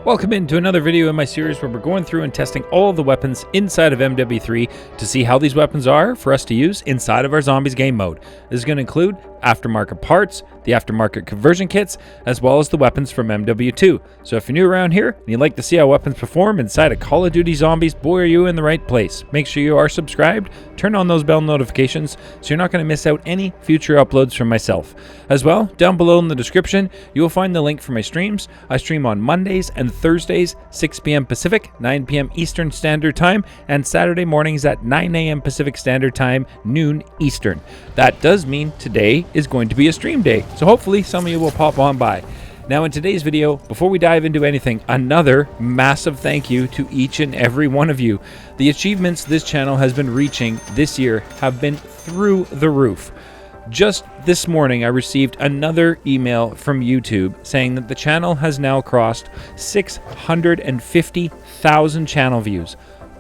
Welcome into another video in my series where we're going through and testing all of the weapons inside of MW3 to see how these weapons are for us to use inside of our Zombies game mode. This is going to include aftermarket parts, the aftermarket conversion kits, as well as the weapons from MW2. So if you're new around here and you'd like to see how weapons perform inside of Call of Duty Zombies, boy are you in the right place. Make sure you are subscribed, turn on those bell notifications so you're not going to miss out any future uploads from myself. As well, down below in the description, you will find the link for my streams. I stream on Mondays and Thursdays, 6 p.m. Pacific, 9 p.m. Eastern Standard Time, and Saturday mornings at 9 a.m. Pacific Standard Time, noon Eastern. That does mean today is going to be a stream day, so hopefully some of you will pop on by. Now in today's video, before we dive into anything, another massive thank you to each and every one of you. The achievements this channel has been reaching this year have been through the roof. Just this morning, I received another email from YouTube saying that the channel has now crossed 650,000 channel views.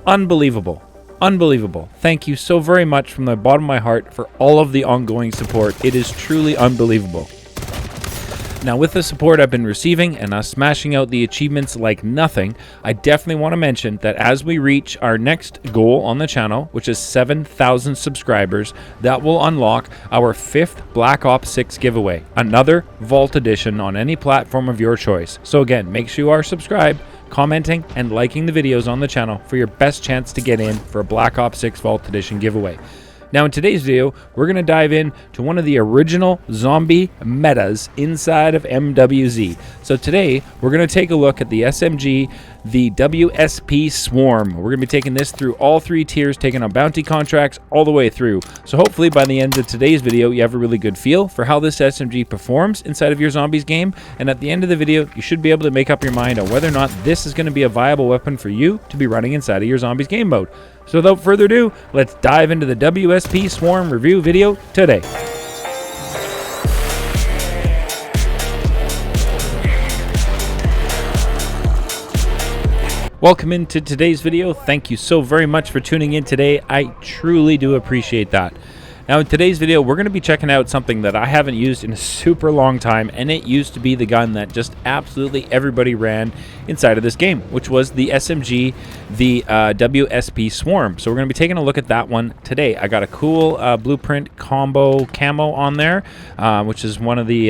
Unbelievable. Unbelievable. Thank you so very much from the bottom of my heart for all of the ongoing support. It is truly unbelievable. Now, with the support I've been receiving and us smashing out the achievements like nothing, I definitely want to mention that as we reach our next goal on the channel, which is 7,000 subscribers, that will unlock our 5th Black Ops 6 giveaway, another Vault Edition on any platform of your choice. So again, make sure you are subscribed, commenting, and liking the videos on the channel for your best chance to get in for a Black Ops 6 Vault Edition giveaway. Now in today's video, we're going to dive in to one of the original zombie metas inside of MWZ. So today, we're going to take a look at the SMG, the WSP Swarm. We're going to be taking this through all 3 tiers, taking on bounty contracts all the way through. So hopefully by the end of today's video, you have a really good feel for how this SMG performs inside of your Zombies game. And at the end of the video, you should be able to make up your mind on whether or not this is going to be a viable weapon for you to be running inside of your Zombies game mode. So without further ado, let's dive into the WSP Swarm review video today. Welcome into today's video. Thank you so very much for tuning in today. I truly do appreciate that. Now in today's video, we're going to be checking out something that I haven't used in a super long time, and it used to be the gun that just absolutely everybody ran inside of this game, which was the SMG, the WSP Swarm. So we're going to be taking a look at that one today. I got a cool blueprint combo camo on there, which is one of the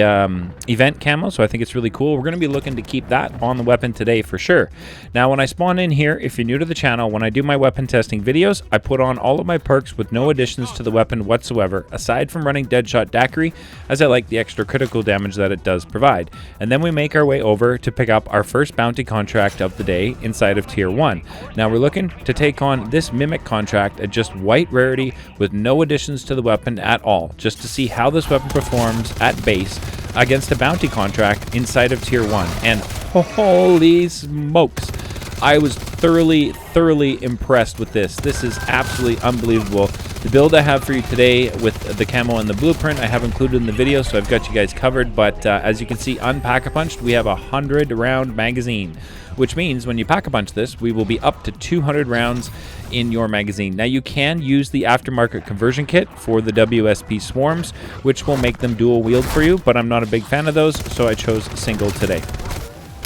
event camo, so I think it's really cool. We're going to be looking to keep that on the weapon today for sure. Now when I spawn in here, if you're new to the channel, when I do my weapon testing videos, I put on all of my perks with no additions to the weapon whatsoever, aside from running Deadshot Daiquiri, as I like the extra critical damage that it does provide. And then we make our way over to pick up our first bounty contract of the day inside of Tier 1. Now we're looking to take on this Mimic contract at just white rarity with no additions to the weapon at all, just to see how this weapon performs at base against a bounty contract inside of Tier 1. And holy smokes, I was thoroughly impressed with this. This is absolutely unbelievable. The build I have for you today with the camo and the blueprint I have included in the video, so I've got you guys covered. But as you can see, unpack-a-punched, we have a 100-round magazine, which means when you pack-a-punch this, we will be up to 200 rounds in your magazine. Now you can use the aftermarket conversion kit for the WSP Swarms, which will make them dual wield for you, but I'm not a big fan of those, so I chose single today.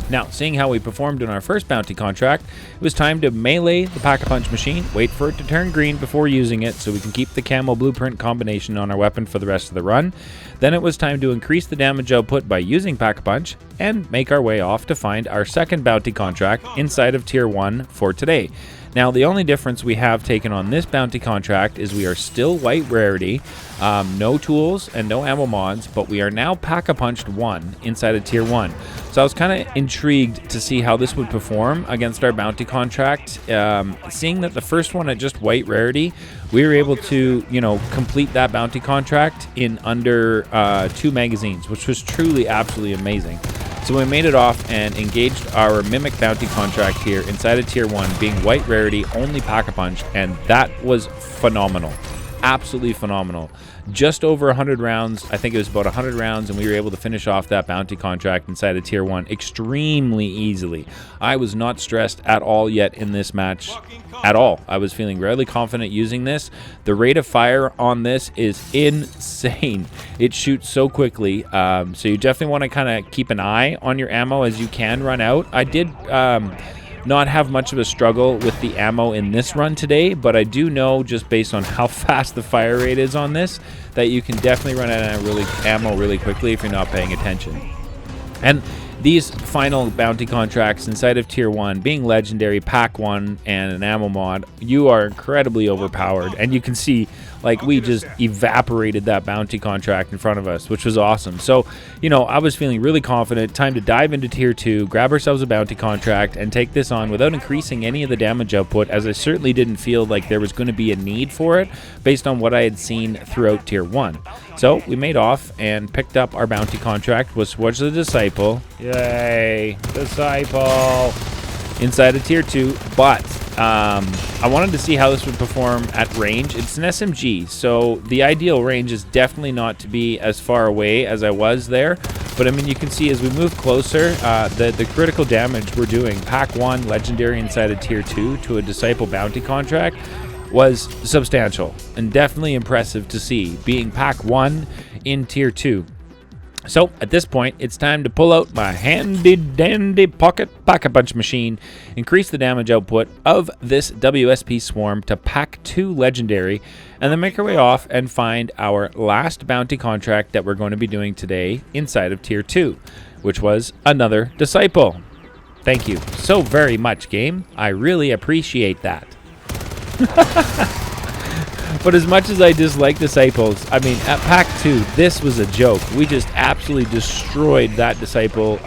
Now, seeing how we performed in our first bounty contract, it was time to melee the pack-a-punch machine, wait for it to turn green before using it so we can keep the camo blueprint combination on our weapon for the rest of the run. Then it was time to increase the damage output by using pack-a-punch and make our way off to find our second bounty contract inside of Tier 1 for today. Now, the only difference we have taken on this bounty contract is we are still white rarity, no tools and no ammo mods, but we are now pack-a-punched 1 inside of Tier 1. So I was kind of intrigued to see how this would perform against our bounty contract. Seeing that the first one at just white rarity, we were able to, complete that bounty contract in under 2 magazines, which was truly absolutely amazing. So we made it off and engaged our Mimic bounty contract here inside of Tier 1, being white rarity, only pack-a-punch, and that was phenomenal. absolutely phenomenal. Just over 100 rounds. I think it was about 100 rounds, and we were able to finish off that bounty contract inside of Tier 1 extremely easily. I was not stressed at all yet in this match at all. I was feeling really confident using this. The rate of fire on this is insane. It shoots so quickly, so you definitely want to kind of keep an eye on your ammo as you can run out. I did not have much of a struggle with the ammo in this run today, but I do know, just based on how fast the fire rate is on this, that you can definitely run out of ammo really quickly if you're not paying attention. And these final bounty contracts inside of Tier 1, being legendary, pack 1, and an ammo mod, you are incredibly overpowered. And you can see, like, we just evaporated that bounty contract in front of us, which was awesome. So, you know, I was feeling really confident. Time to dive into Tier 2, grab ourselves a bounty contract, and take this on without increasing any of the damage output, as I certainly didn't feel like there was going to be a need for it based on what I had seen throughout Tier 1. So we made off and picked up our bounty contract, which was the Disciple. Yay, Disciple! Inside of Tier 2, but I wanted to see how this would perform at range. It's an SMG, so the ideal range is definitely not to be as far away as I was there. But I mean, you can see as we move closer, the critical damage we're doing, pack 1 legendary inside of Tier 2 to a Disciple bounty contract, was substantial and definitely impressive to see, being pack 1 in Tier 2. So at this point, it's time to pull out my handy dandy pocket pack-a-punch machine, increase the damage output of this WSP Swarm to pack 2 legendary, and then make our way off and find our last bounty contract that we're going to be doing today inside of Tier 2, which was another Disciple. Thank you so very much, game. I really appreciate that. But as much as I dislike Disciples, I mean, at pack 2, this was a joke. We just absolutely destroyed that Disciple.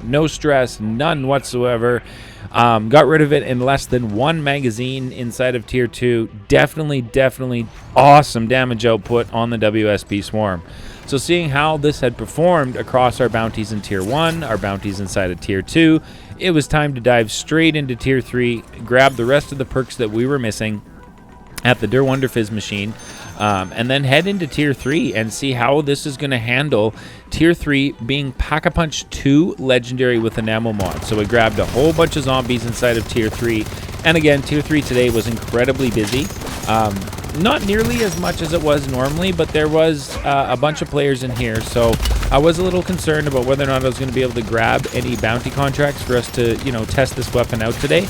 No stress, none whatsoever. Got rid of it in less than 1 magazine inside of Tier 2. Definitely awesome damage output on the WSP Swarm. So seeing how this had performed across our bounties in Tier 1, our bounties inside of Tier 2, it was time to dive straight into Tier 3, grab the rest of the perks that we were missing at the Der Wonderfizz machine, and then head into Tier 3 and see how this is going to handle Tier 3 being Pack-a-Punch 2 legendary with an ammo mod. So we grabbed a whole bunch of zombies inside of Tier 3, and again, Tier 3 today was incredibly busy. Not nearly as much as it was normally, but there was a bunch of players in here, so I was a little concerned about whether or not I was going to be able to grab any bounty contracts for us to, you know, test this weapon out today.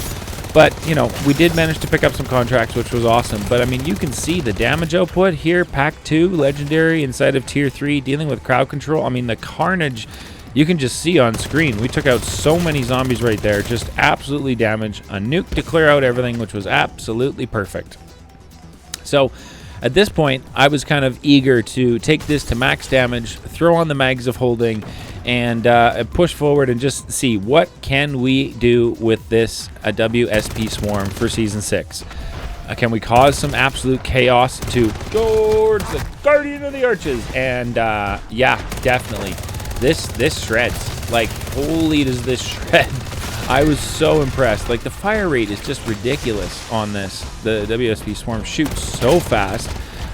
But, you know, we did manage to pick up some contracts, which was awesome. But, I mean, you can see the damage output here. Pack 2, legendary, inside of Tier 3, dealing with crowd control. I mean, the carnage you can just see on screen. We took out so many zombies right there. Just absolutely damaged. A nuke to clear out everything, which was absolutely perfect. So, at this point, I was kind of eager to take this to max damage, throw on the mags of holding, and push forward and just see what can we do with this WSP Swarm for Season 6. Can we cause some absolute chaos to Zhorde, the Guardian of the Arches? And yeah, definitely. This shreds. Like, holy does this shred. I was so impressed. Like, the fire rate is just ridiculous on this. The WSP Swarm shoots so fast.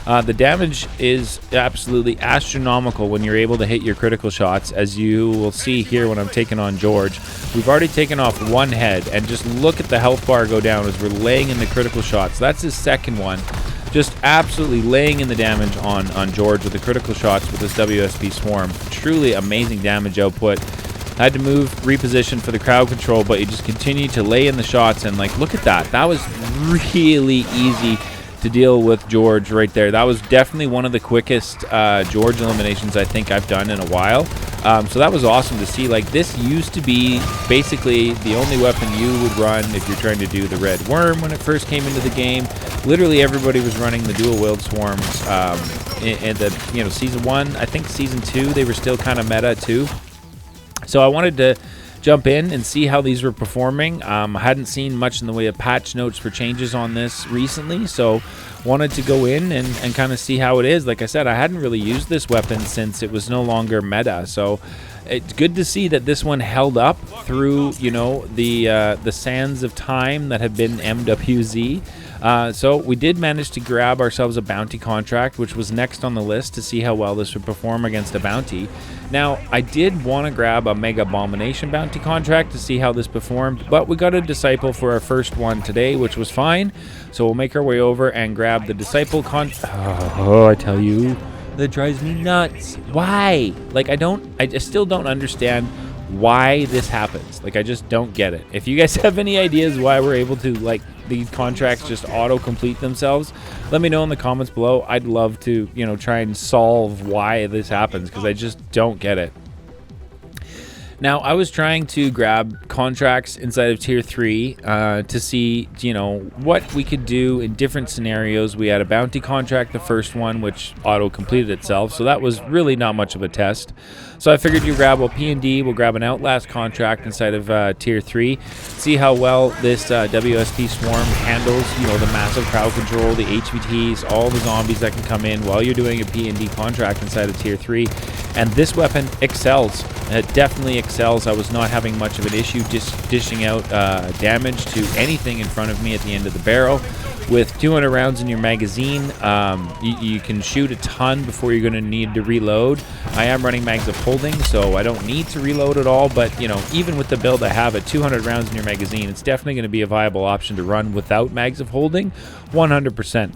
The damage is absolutely astronomical when you're able to hit your critical shots, as you will see here when I'm taking on Zhorde. We've already taken off 1 head, and just look at the health bar go down as we're laying in the critical shots. That's his second one. Just absolutely laying in the damage on Zhorde with the critical shots with this WSP Swarm. Truly amazing damage output. I had to move, reposition for the crowd control, but you just continue to lay in the shots, and like, look at that. That was really easy to deal with Zhorde right there. That was definitely one of the quickest Zhorde eliminations I think I've done in a while. So that was awesome to see. Like, this used to be basically the only weapon you would run if you're trying to do the Red Worm when it first came into the game. Literally everybody was running the dual wield swarms in the, you know, Season 1. I think Season 2 they were still kind of meta too. So I wanted to jump in and see how these were performing. I hadn't seen much in the way of patch notes for changes on this recently, so wanted to go in and kind of see how it is. Like I said, I hadn't really used this weapon since it was no longer meta, so it's good to see that this one held up through, you know, the sands of time that have been MWZ. So we did manage to grab ourselves a bounty contract, which was next on the list to see how well this would perform against a bounty. Now, I did want to grab a Mega Abomination bounty contract to see how this performed, but we got a Disciple for our first one today, which was fine. So we'll make our way over and grab the Disciple Oh, I tell you, that drives me nuts. Why? Like, I still don't understand why this happens. Like, I just don't get it. If you guys have any ideas why we're able to, like, these contracts just auto-complete themselves, let me know in the comments below. I'd love to, you know, try and solve why this happens, because I just don't get it. Now, I was trying to grab contracts inside of Tier 3 to see, you know, what we could do in different scenarios. We had a bounty contract, the first one, which auto-completed itself, so that was really not much of a test. So I figured you grab a P&D, we'll grab an Outlast contract inside of Tier 3, see how well this WSP Swarm handles, you know, the massive crowd control, the HVTs, all the zombies that can come in while you're doing a P&D contract inside of Tier 3. And this weapon excels. It definitely excels. I was not having much of an issue just dishing out damage to anything in front of me at the end of the barrel. With 200 rounds in your magazine, you can shoot a ton before you're going to need to reload. I am running mags of holding, so I don't need to reload at all, but you know, even with the build I have at 200 rounds in your magazine, it's definitely going to be a viable option to run without mags of holding, 100%.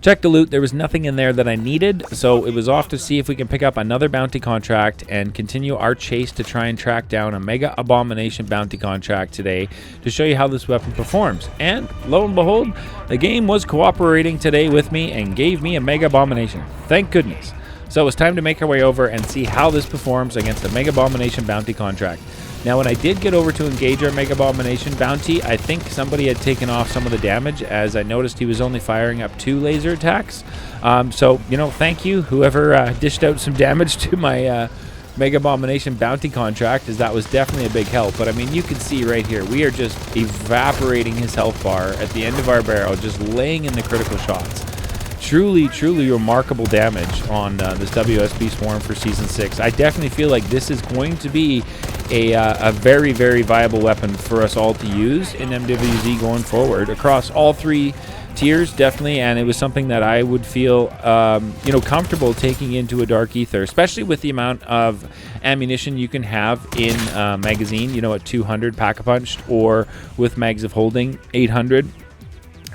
Check the loot. There was nothing in there that I needed, so it was off to see if we can pick up another bounty contract and continue our chase to try and track down a Mega Abomination bounty contract today to show you how this weapon performs. And lo and behold, the game was cooperating today with me and gave me a Mega Abomination. Thank goodness. So it was time to make our way over and see how this performs against a Mega Abomination bounty contract. Now, when I did get over to engage our Mega Abomination bounty, I think somebody had taken off some of the damage, as I noticed he was only firing up 2 laser attacks. So, you know, thank you, whoever dished out some damage to my Mega Abomination bounty contract, as that was definitely a big help. But, I mean, you can see right here, we are just evaporating his health bar at the end of our barrel, just laying in the critical shots. Truly, truly remarkable damage on this WSP Swarm for Season 6. I definitely feel like this is going to be a very, very viable weapon for us all to use in MWZ going forward across all 3 tiers, definitely. And it was something that I would feel, you know, comfortable taking into a Dark Aether, especially with the amount of ammunition you can have in magazine, you know, at 200 Pack-a-Punched, or with mags of holding 800.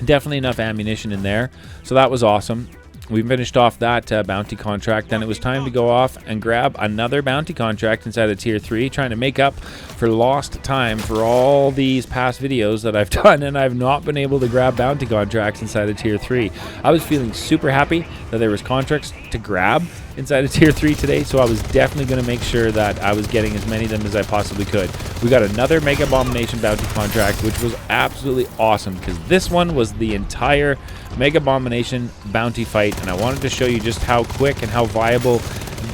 Definitely enough ammunition in there, so that was awesome. We finished off that bounty contract. Then it was time to go off and grab another bounty contract inside of Tier 3, trying to make up for lost time for all these past videos that I've done, and I've not been able to grab bounty contracts inside of Tier 3. I was feeling super happy that there was contracts to grab inside of Tier 3 today, so I was definitely going to make sure that I was getting as many of them as I possibly could. We got another Mega Abomination bounty contract, which was absolutely awesome, because this one was the entire Mega Abomination bounty fight, and I wanted to show you just how quick and how viable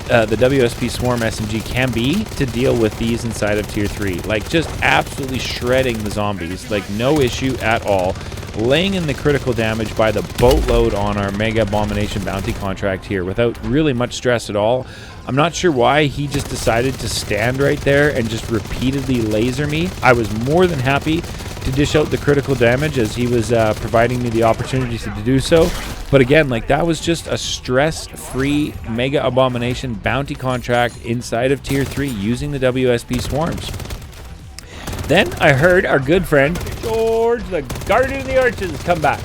the WSP Swarm SMG can be to deal with these inside of Tier 3. Like, just absolutely shredding the zombies, like no issue at all. Laying in the critical damage by the boatload on our Mega Abomination bounty contract here without really much stress at all. I'm not sure why he just decided to stand right there and just repeatedly laser me. I was more than happy to dish out the critical damage, as he was providing me the opportunity to do so. But again, like, that was just a stress-free Mega Abomination bounty contract inside of Tier 3 using the WSP Swarms. Then I heard our good friend George, the Guardian of the Arches, come back.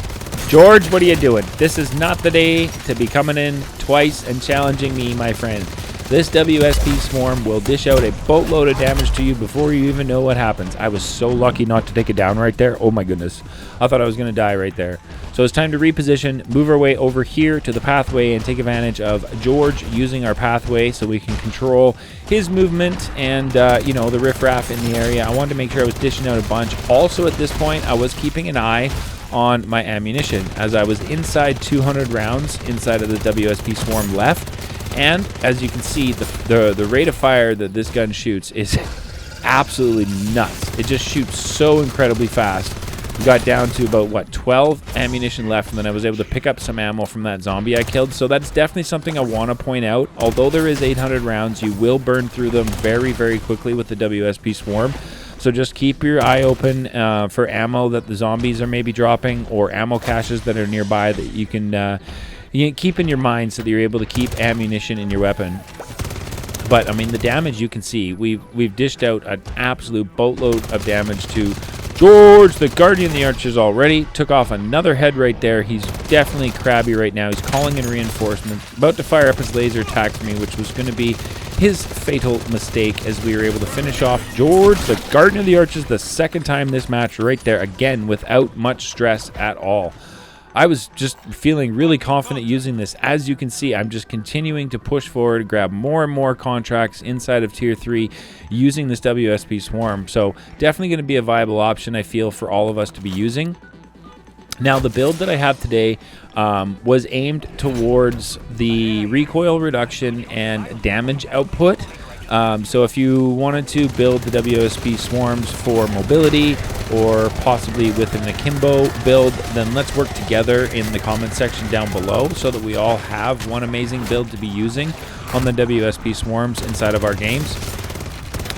George, what are you doing? This is not the day to be coming in twice and challenging me, my friend. This WSP Swarm will dish out a boatload of damage to you before you even know what happens. I was so lucky not to take it down right there. Oh my goodness. I thought I was going to die right there. So it's time to reposition, move our way over here to the pathway, and take advantage of George using our pathway so we can control his movement and, you know, the riffraff in the area. I wanted to make sure I was dishing out a bunch. Also, at this point, I was keeping an eye on my ammunition, as I was inside 200 rounds inside of the WSP Swarm left. And as you can see, the rate of fire that this gun shoots is absolutely nuts. It just shoots so incredibly fast We got down to about, what, 12 ammunition left, and then I was able to pick up some ammo from that zombie I killed. So that's definitely something I want to point out. Although there is 800 rounds, you will burn through them very, very quickly with the WSP Swarm. So just keep your eye open for ammo that the zombies are maybe dropping, or ammo caches that are nearby that you can keep in your mind, so that you're able to keep ammunition in your weapon. But I mean, the damage you can see, we've dished out an absolute boatload of damage to Zhorde, the Guardian of the Archers already. Took off another head right there. He's definitely crabby right now. He's calling in reinforcements. About to fire up his laser attack for me, which was going to be his fatal mistake, as we were able to finish off Zhorde, the Guardian of the Archers, the second time this match right there, again, without much stress at all. I was just feeling really confident using this. As you can see, I'm just continuing to push forward, grab more and more contracts inside of Tier 3 using this WSP Swarm. So definitely going to be a viable option, I feel, for all of us to be using. Now, the build that I have today was aimed towards the recoil reduction and damage output. So if you wanted to build the WSP Swarms for mobility, or possibly with an akimbo build, then let's work together in the comment section down below, so that we all have one amazing build to be using on the WSP Swarms inside of our games.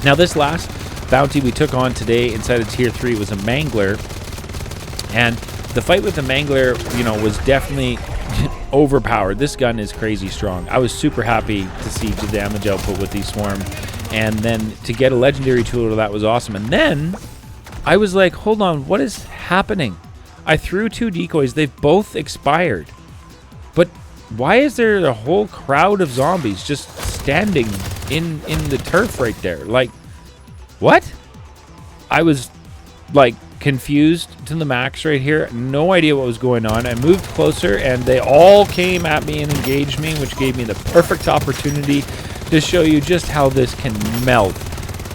Now, this last bounty we took on today inside of Tier 3 was a Mangler, and the fight with the Mangler, you know, was definitely overpowered. This gun is crazy strong. I was super happy to see the damage output with these Swarm, and then to get a legendary tool, that was awesome. And then I was like, hold on, what is happening? I threw 2 decoys. They've both expired. But why is there a whole crowd of zombies just standing in the turf right there? Like, what? I was, like, confused to the max right here. No idea what was going on. I moved closer, and they all came at me and engaged me, which gave me the perfect opportunity to show you just how this can melt.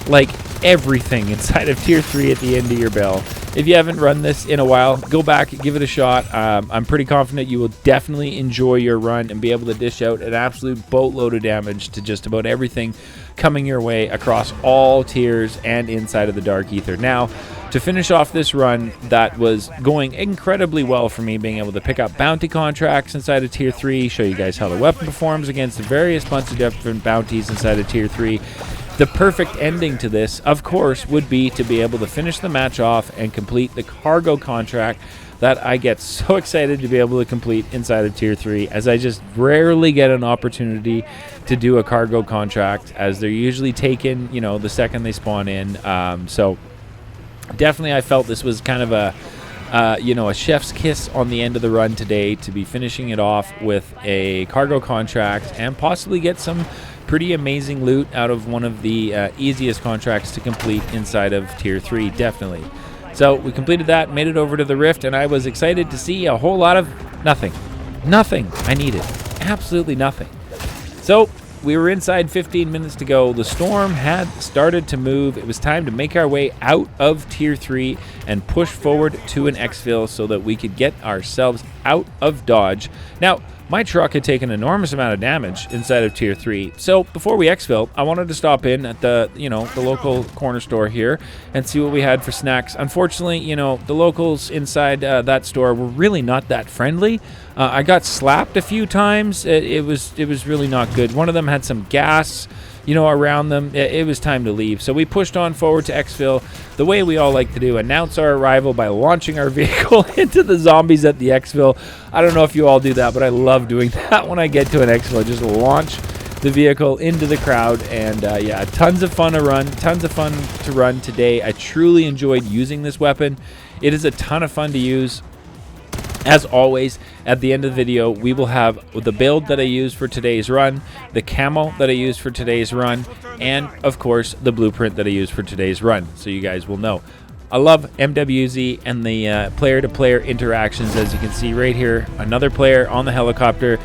Like, everything inside of Tier 3 at the end of your bell. If you haven't run this in a while, go back, give it a shot. I'm pretty confident you will definitely enjoy your run and be able to dish out an absolute boatload of damage to just about everything coming your way across all tiers and inside of the Dark Aether. Now, to finish off this run that was going incredibly well for me, being able to pick up bounty contracts inside of Tier 3, show you guys how the weapon performs against various bunch of different bounties inside of Tier 3. The perfect ending to this, of course, would be to be able to finish the match off and complete the cargo contract that I get so excited to be able to complete inside of Tier 3, as I just rarely get an opportunity to do a cargo contract, as they're usually taken, you know, the second they spawn in. So definitely I felt this was kind of a you know, a chef's kiss on the end of the run today, to be finishing it off with a cargo contract and possibly get some pretty amazing loot out of one of the easiest contracts to complete inside of Tier 3, definitely. So we completed that, made it over to the Rift, and I was excited to see a whole lot of nothing. Nothing I needed. Absolutely nothing. So we were inside 15 minutes to go. The storm had started to move. It was time to make our way out of Tier 3 and push forward to an exfil so that we could get ourselves out of dodge. Now, my truck had taken an enormous amount of damage inside of Tier 3. So before we exfil, I wanted to stop in at the, you know, the local corner store here and see what we had for snacks. Unfortunately, you know, the locals inside that store were really not that friendly. I got slapped a few times. It was really not good. One of them had some gas, you know, around them. It was time to leave. So we pushed on forward to exfil the way we all like to do, announce our arrival by launching our vehicle into the zombies at the exfil. I don't know if you all do that, but I love doing that when I get to an exfil. Just launch the vehicle into the crowd, and yeah, tons of fun to run today. I truly enjoyed using this weapon. It is a ton of fun to use. As always, at the end of the video, we will have the build that I used for today's run, the camo that I used for today's run, and, of course, the blueprint that I used for today's run, so you guys will know. I love MWZ and the player-to-player interactions. As you can see right here, another player on the helicopter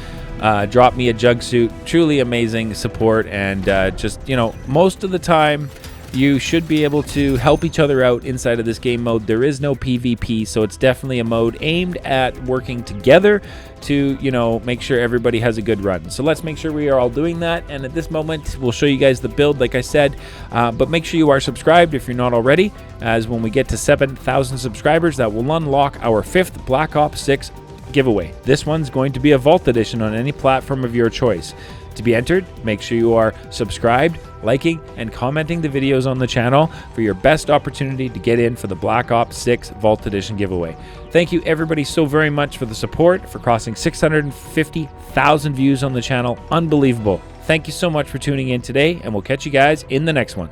dropped me a jug suit. Truly amazing support, and just, you know, most of the time, you should be able to help each other out inside of this game mode. There is no PvP, so it's definitely a mode aimed at working together to, you know, make sure everybody has a good run. So let's make sure we are all doing that, and at this moment we'll show you guys the build like I said, but make sure you are subscribed if you're not already, as when we get to 7,000 subscribers, that will unlock our 5th Black Ops 6 giveaway. This one's going to be a Vault Edition on any platform of your choice. To be entered, make sure you are subscribed, liking, and commenting the videos on the channel for your best opportunity to get in for the Black Ops 6 Vault Edition giveaway. Thank you everybody so very much for the support, for crossing 650,000 views on the channel. Unbelievable. Thank you so much for tuning in today, and we'll catch you guys in the next one.